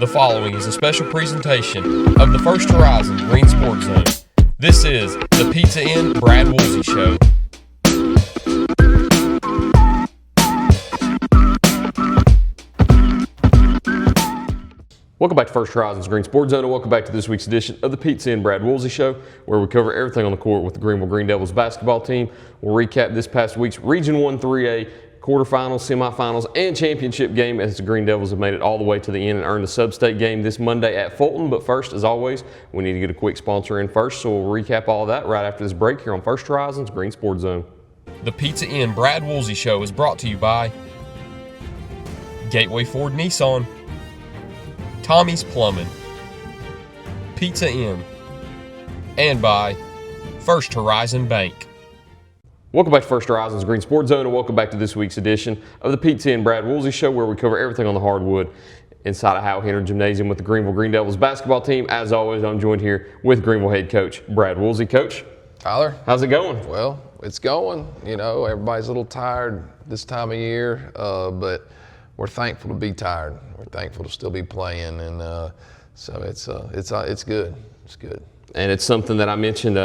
The following is a special presentation of the First Horizon Green Sports Zone. This is the Pizza Inn Brad Woolsey Show. Welcome back to First Horizon's Green Sports Zone, and welcome back to this week's edition of the Pizza Inn Brad Woolsey Show, where we cover everything on the court with the Greeneville Green Devils basketball team. We'll recap this past week's Region 1 3A quarterfinals, semifinals, and championship game as the Green Devils have made it all the way to the end and earned the sub-state game this Monday at Fulton. But first, as always, we need to get a quick sponsor in first, so we'll recap all of that right after this break here on First Horizon's Green Sports Zone. The Pizza Inn Brad Woolsey Show is brought to you by Gateway Ford Nissan, Tommy's Plumbing, Pizza Inn, and by First Horizon Bank. Welcome back to First Horizon's Green Sports Zone, and welcome back to this week's edition of the Pizza Inn Brad Woolsey Show, where we cover everything on the hardwood inside of Howell Henry Gymnasium with the Greeneville Green Devils basketball team. As always, I'm joined here with Greeneville head coach Brad Woolsey. Coach, Tyler, how's it going? Well, it's going. You know, everybody's a little tired this time of year, but we're thankful to be tired. We're thankful to still be playing, and so it's good. It's good. And it's something that I mentioned.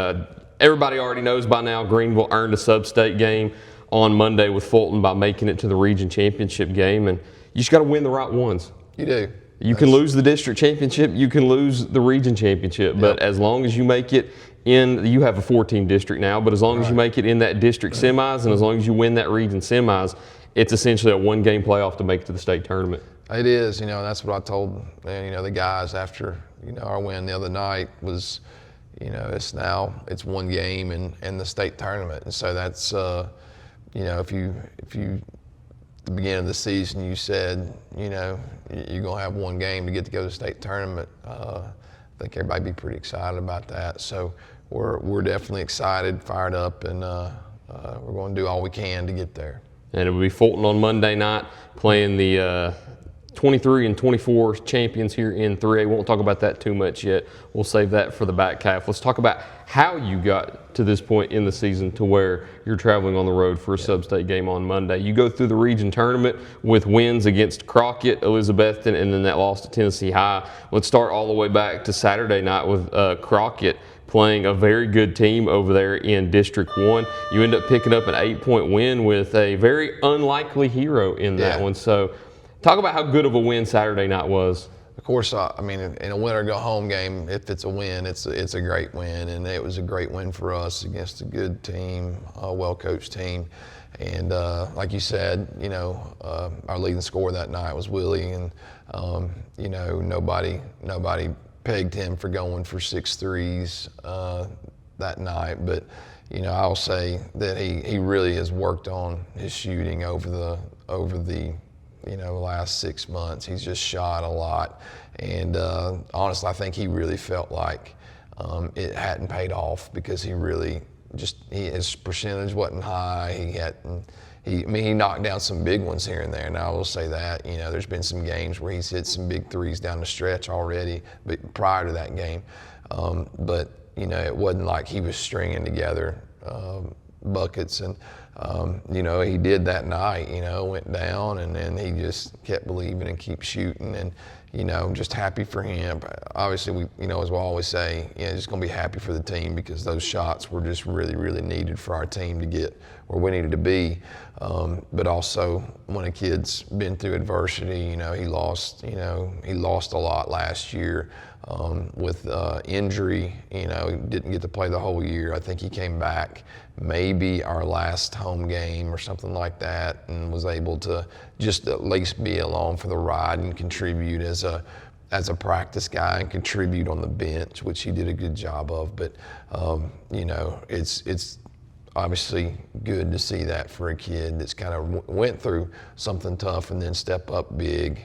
Everybody already knows by now. Greeneville earned a sub-state game on Monday with Fulton by making it to the region championship game, and you just got to win the right ones. You do. You can lose the district championship, you can lose the region championship, but as long as you make it in, you have a 14 district now, but as long as you make it in that district semis and as long as you win that region semis, it's essentially a one-game playoff to make it to the state tournament. It is, and that's what I told the guys after our win the other night was, it's one game and the state tournament, and so that's if you at the beginning of the season you said you're gonna have one game to get to go to the state tournament, I think everybody'd be pretty excited about that. So we're definitely excited, fired up, and we're going to do all we can to get there. And it will be Fulton on Monday night playing the 23 and 24 champions here in 3A. Won't talk about that too much yet. We'll save that for the back half. Let's talk about how you got to this point in the season to where you're traveling on the road for a sub-state game on Monday. You go through the region tournament with wins against Crockett, Elizabethton, and then that loss to Tennessee High. Let's start all the way back to Saturday night with Crockett playing a very good team over there in District 1. You end up picking up an 8-point win with a very unlikely hero in that one. So talk about how good of a win Saturday night was. Of course, in a winner-go-home game, if it's a win, it's a great win, and it was a great win for us against a good team, a well-coached team. And like you said, our leading scorer that night was Willie, and nobody pegged him for going for 6 threes that night. But I'll say that he really has worked on his shooting over the last 6 months. He's just shot a lot, and honestly, I think he really felt like it hadn't paid off because his percentage wasn't high. He knocked down some big ones here and there, and I will say that there's been some games where he's hit some big threes down the stretch already, but prior to that game, but it wasn't like he was stringing together buckets, and he did that night, went down, and then he just kept believing and keep shooting, and I'm just happy for him. Obviously, we as we always say, just gonna be happy for the team because those shots were just really, really needed for our team to get where we needed to be. But also, when a kid's been through adversity, he lost a lot last year with injury. He didn't get to play the whole year. I think he came back maybe our last home game or something like that, and was able to just at least be along for the ride and contribute as a practice guy and contribute on the bench, which he did a good job of. But it's obviously good to see that for a kid that's kind of went through something tough and then step up big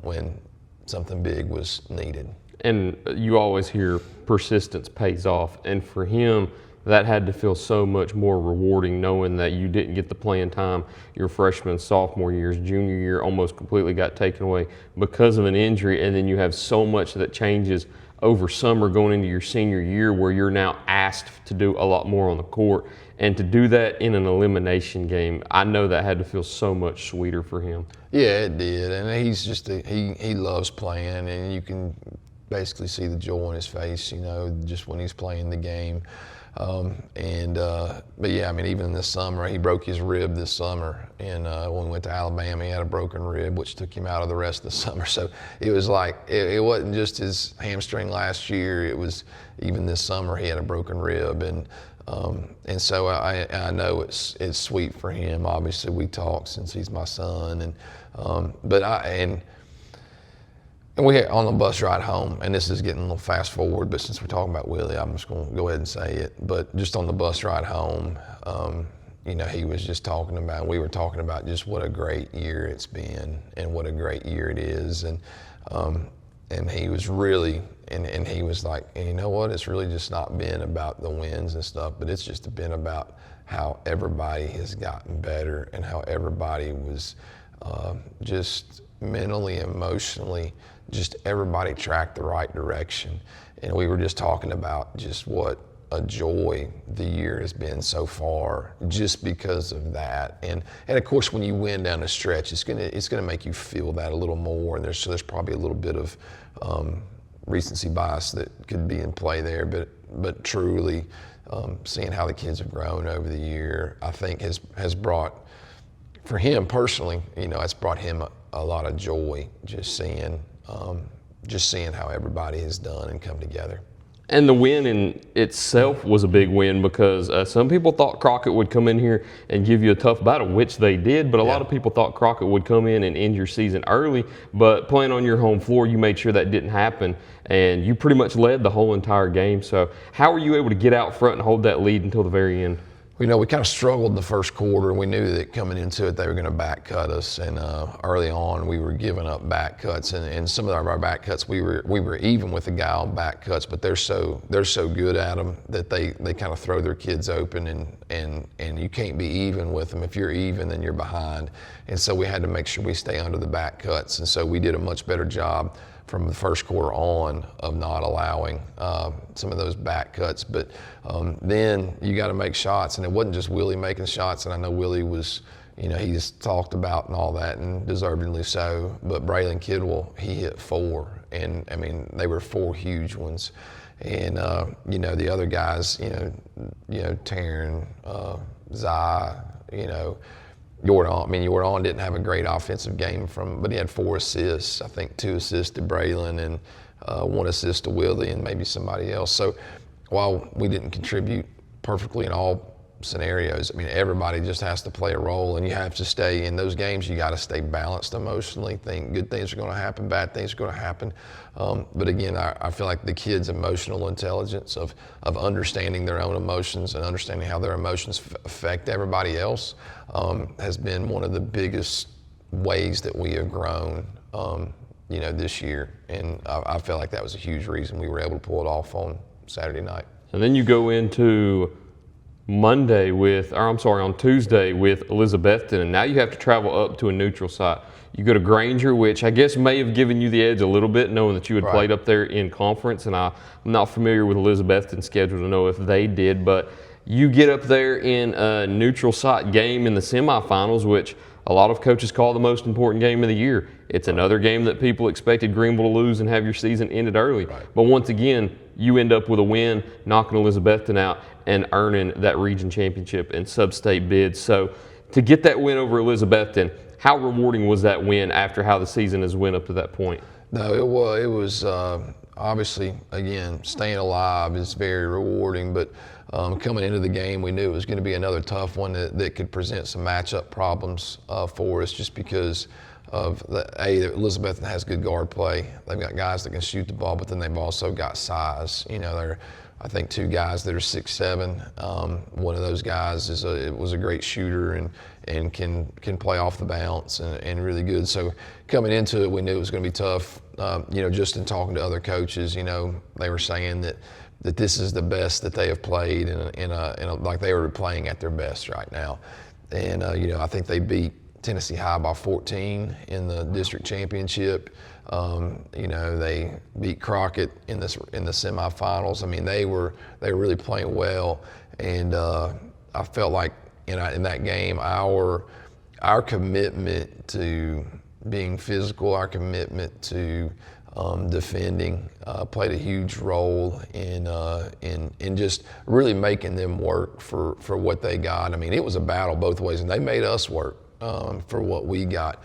when something big was needed. And you always hear persistence pays off, and for him, that had to feel so much more rewarding knowing that you didn't get the playing time your freshman, sophomore years, junior year almost completely got taken away because of an injury, and then you have so much that changes over summer going into your senior year where you're now asked to do a lot more on the court. And to do that in an elimination game, I know that had to feel so much sweeter for him. Yeah, it did. And he's just, he loves playing, and you can basically see the joy on his face, you know, just when he's playing the game. But yeah, I mean, even this summer, he broke his rib this summer. And when we went to Alabama, he had a broken rib, which took him out of the rest of the summer. So it was like, it wasn't just his hamstring last year. It was even this summer, he had a broken rib. And so I know it's sweet for him. Obviously, we talk since he's my son. And we had on the bus ride home, and this is getting a little fast forward, but since we're talking about Willie, I'm just going to go ahead and say it. But just on the bus ride home, you know, he was just talking about, we were talking about just what a great year it's been and what a great year it is. And he was really, and he was like, and you know what, it's really just not been about the wins and stuff, but it's just been about how everybody has gotten better and how everybody was just mentally, emotionally, just everybody tracked the right direction. And we were just talking about just what a joy the year has been so far just because of that. And of course, when you win down the stretch, it's gonna make you feel that a little more. And there's probably a little bit of recency bias that could be in play there. But truly, seeing how the kids have grown over the year, I think has brought, for him personally, you know, it's brought him a lot of joy just seeing how everybody has done and come together. And the win in itself was a big win because some people thought Crockett would come in here and give you a tough battle, which they did, but a lot of people thought Crockett would come in and end your season early. But playing on your home floor, you made sure that didn't happen, and you pretty much led the whole entire game. So how were you able to get out front and hold that lead until the very end? You know, we kind of struggled in the first quarter, and we knew that coming into it they were going to back cut us. And early on, we were giving up back cuts, and some of our back cuts we were even with the guy on back cuts, but they're so good at them that they kind of throw their kids open, and you can't be even with them. If you're even, then you're behind. And so we had to make sure we stay under the back cuts, and so we did a much better job from the first quarter on of not allowing some of those back cuts. But then you got to make shots, and it wasn't just Willie making shots. And I know Willie was, you know, he's talked about and all that, and deservedly so. But Braylon Kidwell, he hit 4, and I mean they were 4 huge ones. And you know, the other guys, you know, Taryn, Zai, you know, Jordan didn't have a great offensive game but he had 4 assists. I think 2 assists to Braylon and 1 assist to Willie and maybe somebody else. So while we didn't contribute perfectly in all scenarios, I mean, everybody just has to play a role, and you have to stay in those games. You got to stay balanced emotionally. Think good things are going to happen, bad things are going to happen. But again, I feel like the kids' emotional intelligence of understanding their own emotions and understanding how their emotions affect everybody else has been one of the biggest ways that we have grown, you know, this year. And I feel like that was a huge reason we were able to pull it off on Saturday night. And then you go into on Tuesday with Elizabethton, and now you have to travel up to a neutral site. You go to Granger, which I guess may have given you the edge a little bit, knowing that you had played up there in conference, and I'm not familiar with Elizabethton's schedule to know if they did, but you get up there in a neutral site game in the semifinals, which a lot of coaches call the most important game of the year. It's another game that people expected Greeneville to lose and have your season ended early. But once again, you end up with a win, knocking Elizabethton out and earning that region championship and sub-state bid. So to get that win over Elizabethton, how rewarding was that win after how the season has went up to that point? No, it was obviously, again, staying alive is very rewarding, but coming into the game, we knew it was going to be another tough one that could present some matchup problems for us, just because of Elizabethton has good guard play. They've got guys that can shoot the ball, but then they've also got size. You know, they're, I think, 2 guys that are 6'7". One of those guys was a great shooter and can play off the bounce and really good. So coming into it, we knew it was going to be tough. You know, just in talking to other coaches, you know, they were saying that this is the best that they have played in a like they were playing at their best right now. And you know, I think they beat Tennessee High by 14 in the district championship. You know, they beat Crockett in the semifinals. I mean, they were really playing well, and I felt like in that game, our commitment to being physical, our commitment to defending played a huge role in just really making them work for what they got. I mean, it was a battle both ways, and they made us work for what we got.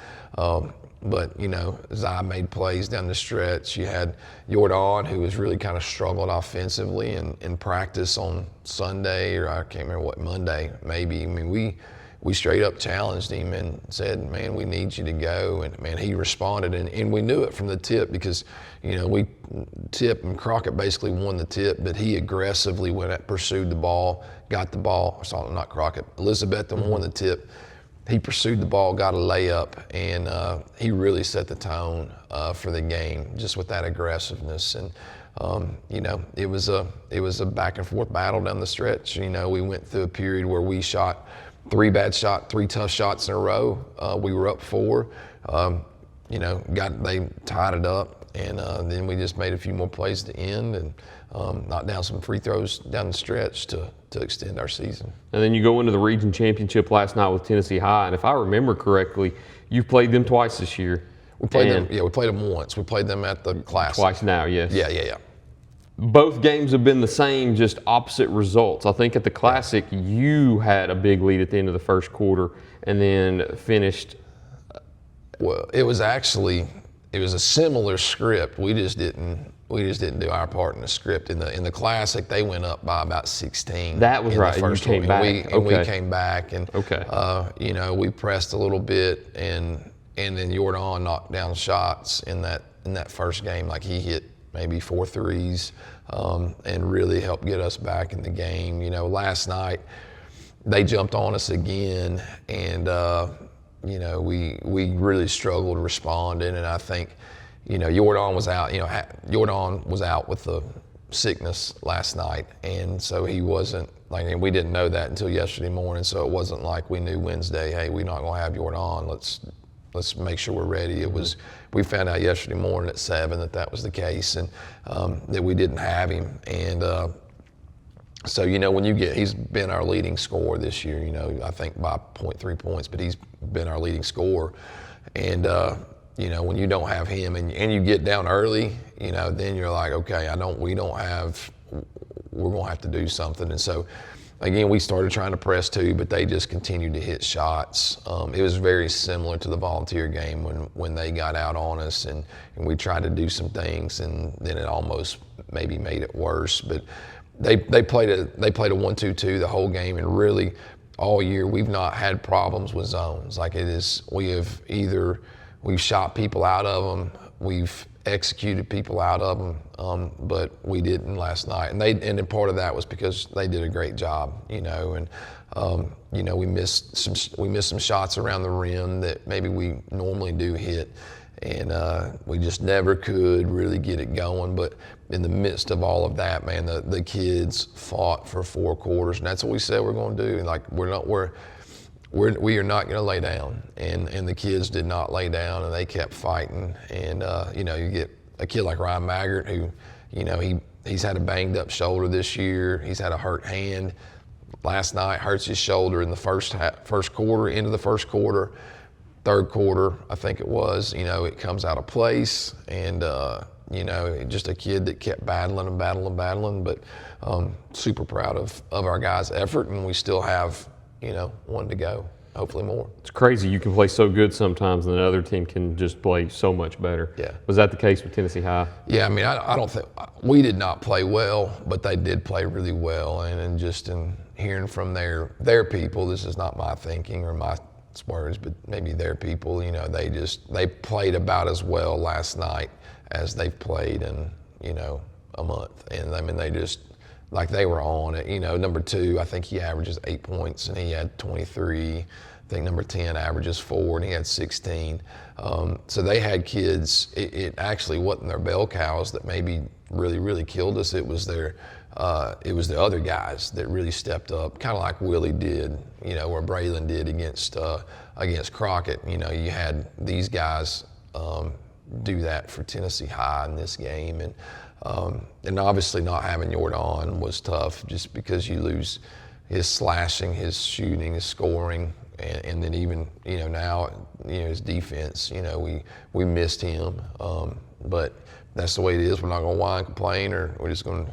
But, you know, Zai made plays down the stretch. You had Jordan, who was really kind of struggled offensively in practice on Sunday, or I can't remember what, Monday maybe. I mean, we straight up challenged him and said, man, we need you to go. And, man, he responded. And we knew it from the tip because, you know, Tip and Crockett basically won the tip, but he aggressively pursued the ball, got the ball. Sorry, not Crockett. Elizabethton won the tip. He pursued the ball, got a layup, and he really set the tone for the game just with that aggressiveness. And you know, it was a back and forth battle down the stretch. You know, we went through a period where we shot three tough shots in a row. We were up 4. You know, they tied it up, and then we just made a few more plays to end and knocked down some free throws down the stretch to extend our season. And then you go into the region championship last night with Tennessee High, and if I remember correctly, you've played them twice this year. We played them. Yeah, we played them once. We played them at the Classic. Twice now, yes. Yeah. Both games have been the same, just opposite results. I think at the Classic, you had a big lead at the end of the first quarter, and then finished. Well, it was a similar script. We just didn't do our part in the script. In the Classic, they went up by about 16. That was right. First you came back. We came back, and you know, we pressed a little bit, and then Jordan knocked down shots in that first game. Like, he hit maybe 4 threes, and really helped get us back in the game. You know, last night they jumped on us again, and you know, we really struggled responding, and I think, you know, Jordan was out. You know, Jordan was out with the sickness last night, and so he wasn't like. And we didn't know that until yesterday morning. So it wasn't like we knew Wednesday, hey, we're not going to have Jordan. Let's make sure we're ready. It was. We found out yesterday morning at 7 that was the case, and that we didn't have him. And so, you know, he's been our leading scorer this year. You know, I think by 0.3 points, but he's been our leading scorer, and. You know, when you don't have him and you get down early, you know, then you're like, okay, we're going to have to do something. And so, again, we started trying to press too, but they just continued to hit shots. It was very similar to the Volunteer game when they got out on us, and we tried to do some things, and then it almost maybe made it worse. But they played a 1-2-2 the whole game, and really all year we've not had problems with zones. Like, we've shot people out of them, we've executed people out of them, but we didn't last night. And then part of that was because they did a great job, you know. And you know, we missed some shots around the rim that maybe we normally do hit, and we just never could really get it going. But in the midst of all of that, man, the kids fought for 4 quarters, and that's what we said we're going to do. Like, we are not going to lay down, and the kids did not lay down, and they kept fighting. And you know, you get a kid like Ryan Maggart, who, you know, he's had a banged up shoulder this year. He's had a hurt hand. Last night hurts his shoulder in the first quarter, into the first quarter. Third quarter, I think it was, you know, it comes out of place, and you know, just a kid that kept battling. But super proud of our guys' effort, and we still have, you know, 1 to go, hopefully more. It's crazy. You can play so good sometimes, and the other team can just play so much better. Yeah. Was that the case with Tennessee High? Yeah, I mean, I don't think we did not play well, but they did play really well. And just in hearing from their people, this is not my thinking or my words, but maybe their people, you know, they played about as well last night as they've played in, you know, a month. And I mean, they just, like, they were on it. You know, number 2, I think he averages 8 points, and he had 23. I think number 10 averages 4, and he had 16. So they had kids. It actually wasn't their bell cows that maybe really killed us. It was the other guys that really stepped up, kind of like Willie did, you know, or Braylon did against Crockett. You know, you had these guys do that for Tennessee High in this game. And obviously not having Jordan was tough just because you lose his slashing, his shooting, his scoring, and then even, now, his defense, we missed him. But that's the way it is. We're not going to whine and complain, or we're just going to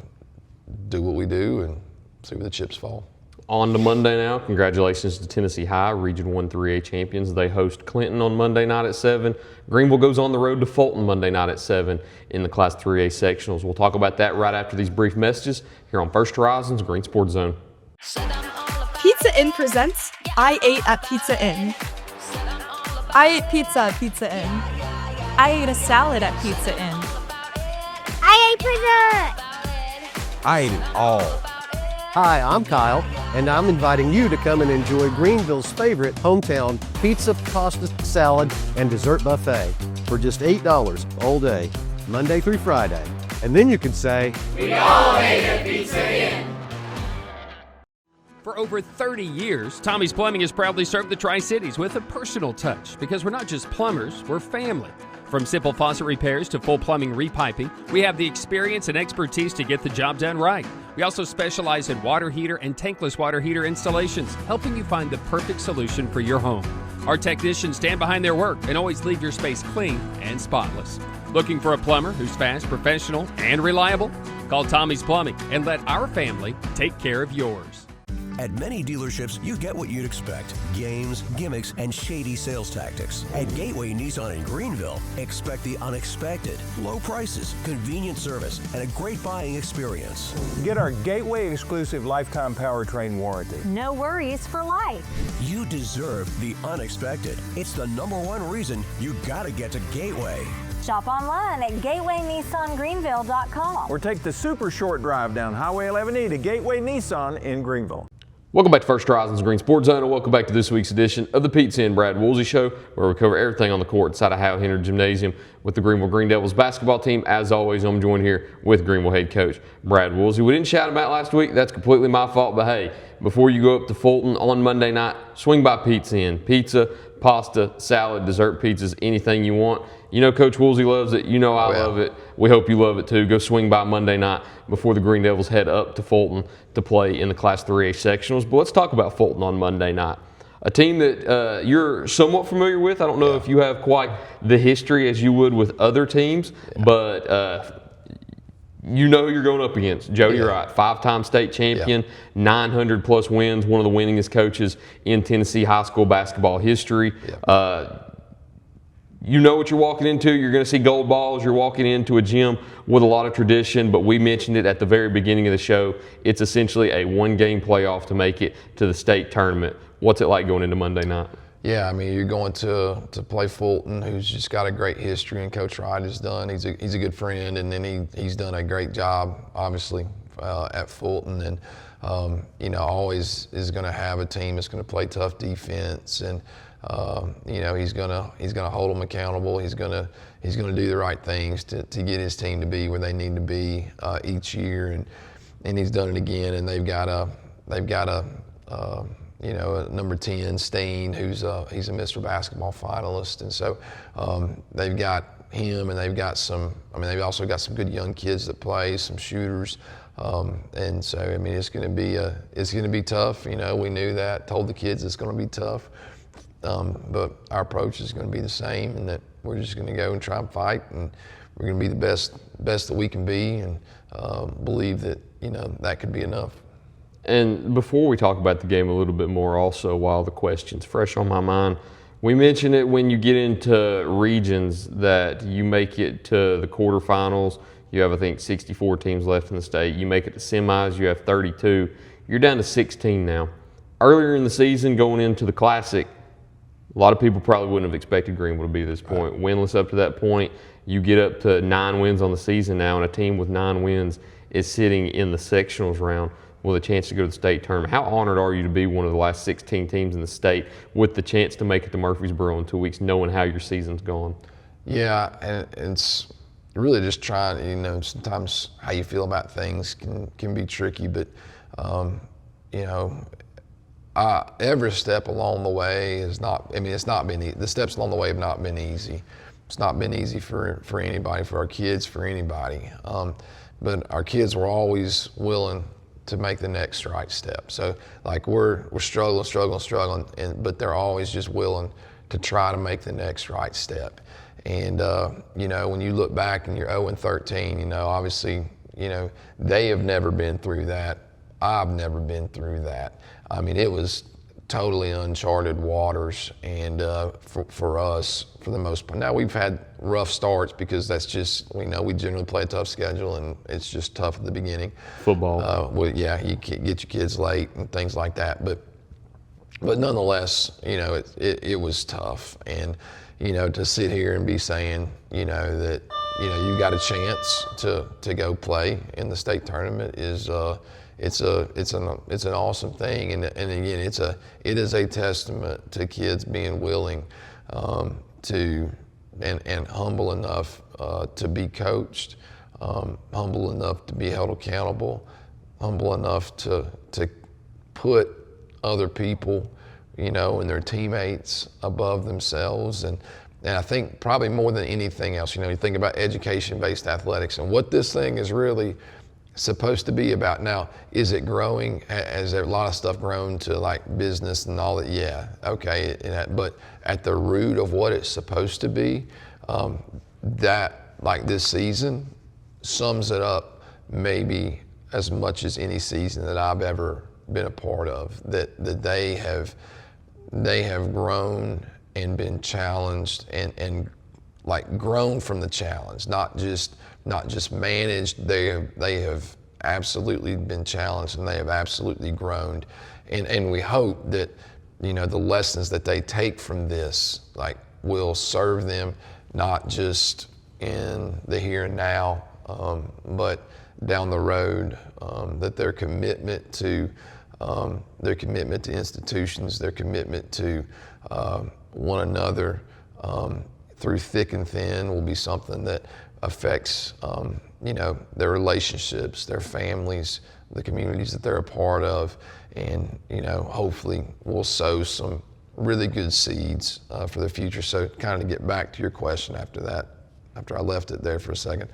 do what we do and see where the chips fall. On to Monday now. Congratulations to Tennessee High, Region 1 3A champions. They host Clinton on Monday night at 7. Greeneville goes on the road to Fulton Monday night at 7 in the Class 3A sectionals. We'll talk about that right after these brief messages here on First Horizons Green Sports Zone. Pizza Inn presents I Ate at Pizza Inn. I ate pizza at Pizza Inn. I ate a salad at Pizza Inn. I ate pizza! I ate it all. Hi, I'm Kyle, and I'm inviting you to come and enjoy Greeneville's favorite hometown pizza, pasta, salad, and dessert buffet for just $8 all day, Monday through Friday. And then you can say, "We all ate at Pizza Inn." For over 30 years, Tommy's Plumbing has proudly served the Tri-Cities with a personal touch, because we're not just plumbers, we're family. From simple faucet repairs to full plumbing repiping, we have the experience and expertise to get the job done right. We also specialize in water heater and tankless water heater installations, helping you find the perfect solution for your home. Our technicians stand behind their work and always leave your space clean and spotless. Looking for a plumber who's fast, professional, and reliable? Call Tommy's Plumbing and let our family take care of yours. At many dealerships, you get what you'd expect: games, gimmicks, and shady sales tactics. At Gateway Nissan in Greeneville, expect the unexpected: low prices, convenient service, and a great buying experience. Get our Gateway exclusive lifetime powertrain warranty. No worries for life. You deserve the unexpected. It's the #1 reason you gotta get to Gateway. Shop online at gatewaynissangreeneville.com. Or take the super short drive down Highway 11E to Gateway Nissan in Greeneville. Welcome back to First Horizons Green Sports Zone, and welcome back to this week's edition of the Pizza and Brad Woolsey Show, where we cover everything on the court inside of Howell Henry Gymnasium with the Greeneville Green Devils basketball team. As always, I'm joined here with Greeneville head coach Brad Woolsey. We didn't shout him out last week. That's completely my fault, but hey, before you go up to Fulton on Monday night, swing by Pizza Inn. Pizza, pasta, salad, dessert pizzas, anything you want. You know Coach Woolsey loves it. You know I love it. We hope you love it too. Go swing by Monday night before the Green Devils head up to Fulton to play in the Class 3A sectionals. But let's talk about Fulton on Monday night. A team that you're somewhat familiar with. I don't know if you have quite the history as you would with other teams, but you know who you're going up against. Jody Wright, 5-time state champion, 900 plus wins, one of the winningest coaches in Tennessee high school basketball history. You know what you're walking into. You're going to see gold balls. You're walking into a gym with a lot of tradition, but we mentioned it at the very beginning of the show. It's essentially a one-game playoff to make it to the state tournament. What's it like going into Monday night? Yeah, I mean, you're going to play Fulton, who's just got a great history, and Coach Wright has done. He's a good friend, and then he's done a great job, obviously, at Fulton, and always is going to have a team that's going to play tough defense, and he's gonna hold them accountable. He's gonna do the right things to get his team to be where they need to be each year, and he's done it again. And they've got a number 10 Steen, he's a Mr. Basketball finalist, and so they've got him, and they've got they've also got some good young kids that play, some shooters. And so I mean it's gonna be tough. We knew that, told the kids it's gonna be tough. But our approach is going to be the same, and that we're just going to go and try and fight, and we're going to be the best that we can be, and believe that that could be enough. And before we talk about the game a little bit more, also while the question's fresh on my mind, we mentioned it when you get into regions that you make it to the quarterfinals. You have, I think, 64 teams left in the state. You make it to semis, you have 32. You're down to 16 now. Earlier in the season, going into the Classic, a lot of people probably wouldn't have expected Greeneville to be at this point. Winless up to that point. You get up to 9 wins on the season now, and a team with 9 wins is sitting in the sectionals round with a chance to go to the state tournament. How honored are you to be one of the last 16 teams in the state with the chance to make it to Murfreesboro in 2 weeks, knowing how your season's gone? Yeah, and it's really just trying, sometimes how you feel about things can be tricky, but, every step along the way it's not been, the steps along the way have not been easy. It's not been easy for anybody, for our kids, for anybody. But our kids were always willing to make the next right step. So like we're struggling, but they're always just willing to try to make the next right step. And you know, when you look back and you're 0-13, you know, obviously, you know, they have never been through that. I've never been through that. I mean, it was totally uncharted waters, and for us, for the most part. Now we've had rough starts because that's just, we know we generally play a tough schedule, and it's just tough at the beginning. Football. Well, yeah, you get your kids late and things like that, but nonetheless, you know, it was tough, and you know, to sit here and be saying, you know, that, you know, you got a chance to go play in the state tournament is it's an awesome thing, and again, it is a testament to kids being willing to and humble enough to be coached, humble enough to be held accountable, humble enough to put other people, you know, and their teammates above themselves. And I think probably more than anything else, you know, you think about education-based athletics and what this thing is really supposed to be about. Now, is it growing? Has a lot of stuff grown to like business and all that? Yeah, okay. But at the root of what it's supposed to be, that like this season sums it up maybe as much as any season that I've ever been a part of. That they have grown and been challenged and like grown from the challenge, not just managed. They have absolutely been challenged, and they have absolutely grown, and we hope that, you know, the lessons that they take from this like will serve them not just in the here and now, but down the road. That their commitment to institutions, their commitment to one another through thick and thin will be something that affects, you know, their relationships, their families, the communities that they're a part of, and, you know, hopefully we'll sow some really good seeds for the future. So kind of to get back to your question after that, after I left it there for a second,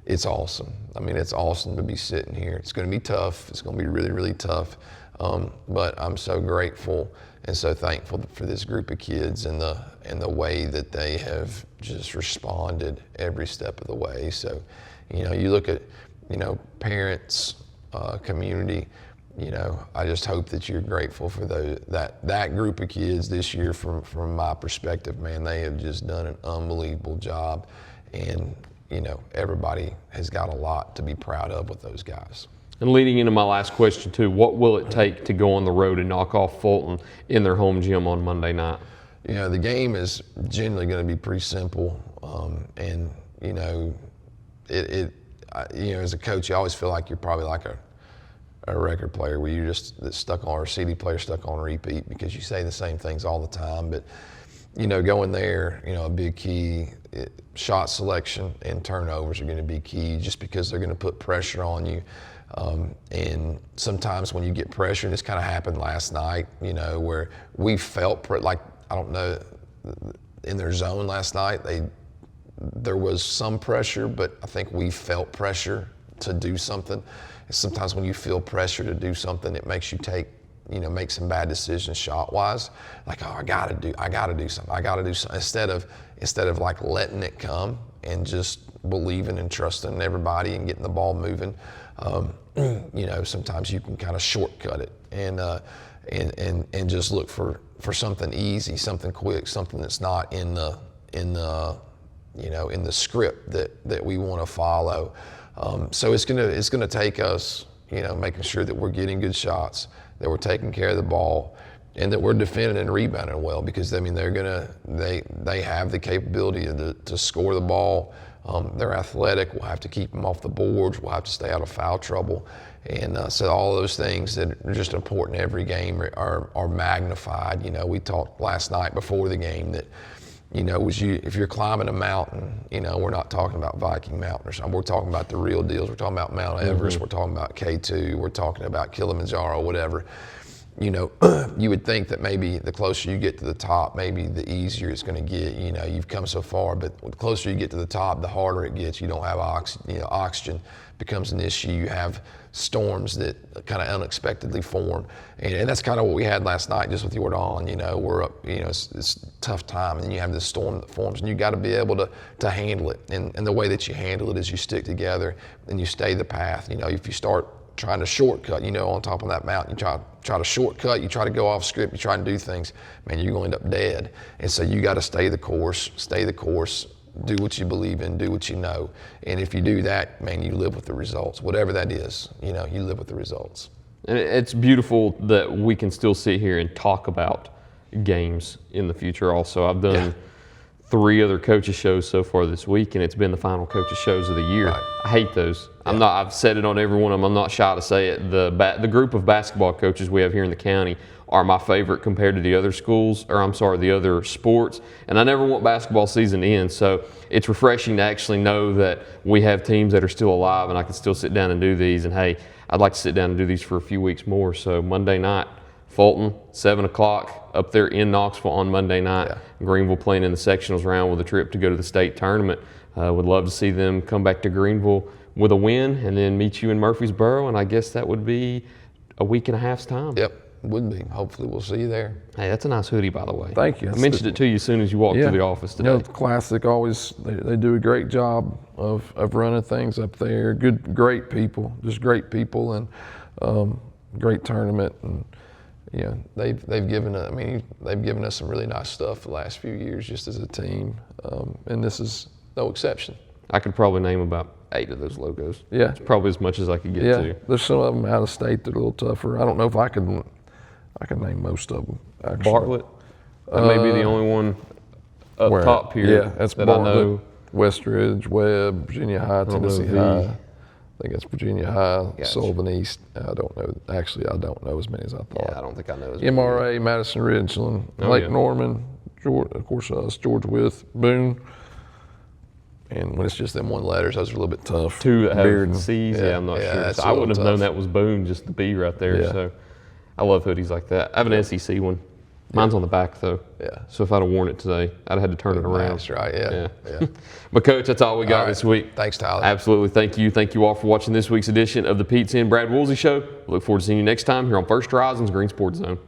it's awesome. I mean, it's awesome to be sitting here. It's going to be tough. It's going to be really, really tough. But I'm so grateful and so thankful for this group of kids and the way that they have just responded every step of the way. So, you know, you look at, you know, parents, community, you know, I just hope that you're grateful for that group of kids this year. From my perspective, man, they have just done an unbelievable job, and, you know, everybody has got a lot to be proud of with those guys. And leading into my last question too, what will it take to go on the road and knock off Fulton in their home gym on Monday night? You know, the game is generally going to be pretty simple, and you know, you know, as a coach, you always feel like you're probably like a record player where you're just stuck on, or a CD player stuck on repeat because you say the same things all the time. But you know, going there, you know, a big key, shot selection and turnovers are going to be key, just because they're going to put pressure on you. And sometimes when you get pressure, and this kind of happened last night, you know, where we felt like, I don't know, in their zone last night, there was some pressure, but I think we felt pressure to do something. And sometimes when you feel pressure to do something, it makes you make some bad decisions shot wise. Like, oh, I gotta do something. Instead of like letting it come and just believing and trusting in everybody and getting the ball moving. You know, sometimes you can kind of shortcut it and just look for something easy, something quick, something that's not in the script that we want to follow. So it's gonna take us, you know, making sure that we're getting good shots, that we're taking care of the ball, and that we're defending and rebounding well, because I mean they have the capability to score the ball. They're athletic. We'll have to keep them off the boards. We'll have to stay out of foul trouble. And so all of those things that are just important in every game are magnified. You know, we talked last night before the game that, you know, if you're climbing a mountain, you know, we're not talking about Viking Mountain or something. We're talking about the real deals. We're talking about Mount Everest. We're talking about K2. We're talking about Kilimanjaro, whatever. you know, you would think that maybe the closer you get to the top, maybe the easier it's going to get. You know, you've come so far, but the closer you get to the top, the harder it gets. You don't have oxygen becomes an issue. You have storms that kind of unexpectedly form, and that's kind of what we had last night just with Jordan. You know, we're up, you know, it's a tough time, and you have this storm that forms, and you got to be able to handle it. And the way that you handle it is you stick together and you stay the path. You know, if you start trying to shortcut, you know, on top of that mountain, you try to shortcut, you try to go off script, you try and do things, man, you're going to end up dead. And so you got to stay the course, do what you believe in, do what you know. And if you do that, man, you live with the results. Whatever that is, you know, you live with the results. And it's beautiful that we can still sit here and talk about games in the future also. I've done 3 other coaches shows so far this week, and it's been the final coaches shows of the year. Right. I hate those. I've said it on every one of them. I'm not shy to say it. The group of basketball coaches we have here in the county are my favorite compared to the other schools, or I'm sorry, the other sports. And I never want basketball season to end, so it's refreshing to actually know that we have teams that are still alive and I can still sit down and do these. And hey, I'd like to sit down and do these for a few weeks more. So Monday night, Fulton, 7 o'clock up there in Knoxville on Monday night. Greeneville playing in the sectionals round with a trip to go to the state tournament. Would love to see them come back to Greeneville with a win and then meet you in Murfreesboro, and I guess that would be a week and a half's time. Yep, would be. Hopefully we'll see you there. Hey, that's a nice hoodie, by the way. Thank you. I mentioned it to you as soon as you walked through the office today. You know, Classic always, they do a great job of running things up there. Great people, just great people, and great tournament. And yeah, they've given us some really nice stuff the last few years just as a team, and this is no exception. I could probably name about 8 of those logos. Yeah, it's probably as much as I could get to. There's some of them out of state that are a little tougher. I don't know if I can name most of them. Actually. Bartlett, that may be the only one up top here. Yeah, that's that Bartlett, I know. Westridge, Webb, Virginia High, Tennessee High. I think that's Virginia High, Gotcha. Sullivan East. I don't know. Actually, I don't know as many as I thought. Yeah, I don't think I know as many. MRA, Madison Ridgeland, Lake Norman, of course us, George Wythe, Boone. And when it's just them one letters, those are a little bit tough. 2 that have Beard. C's, I'm not sure. So I wouldn't have known that was Boone, just the B right there. Yeah. So I love hoodies like that. I have an SEC one. Mine's on the back though. Yeah. So if I'd have worn it today, I'd have had to turn it around. That's right. Yeah. But Coach, that's all we got this week. Thanks, Tyler. Absolutely. Thank you. Thank you all for watching this week's edition of the Pizza and Brad Woolsey Show. Look forward to seeing you next time here on First Horizons Green Sports Zone.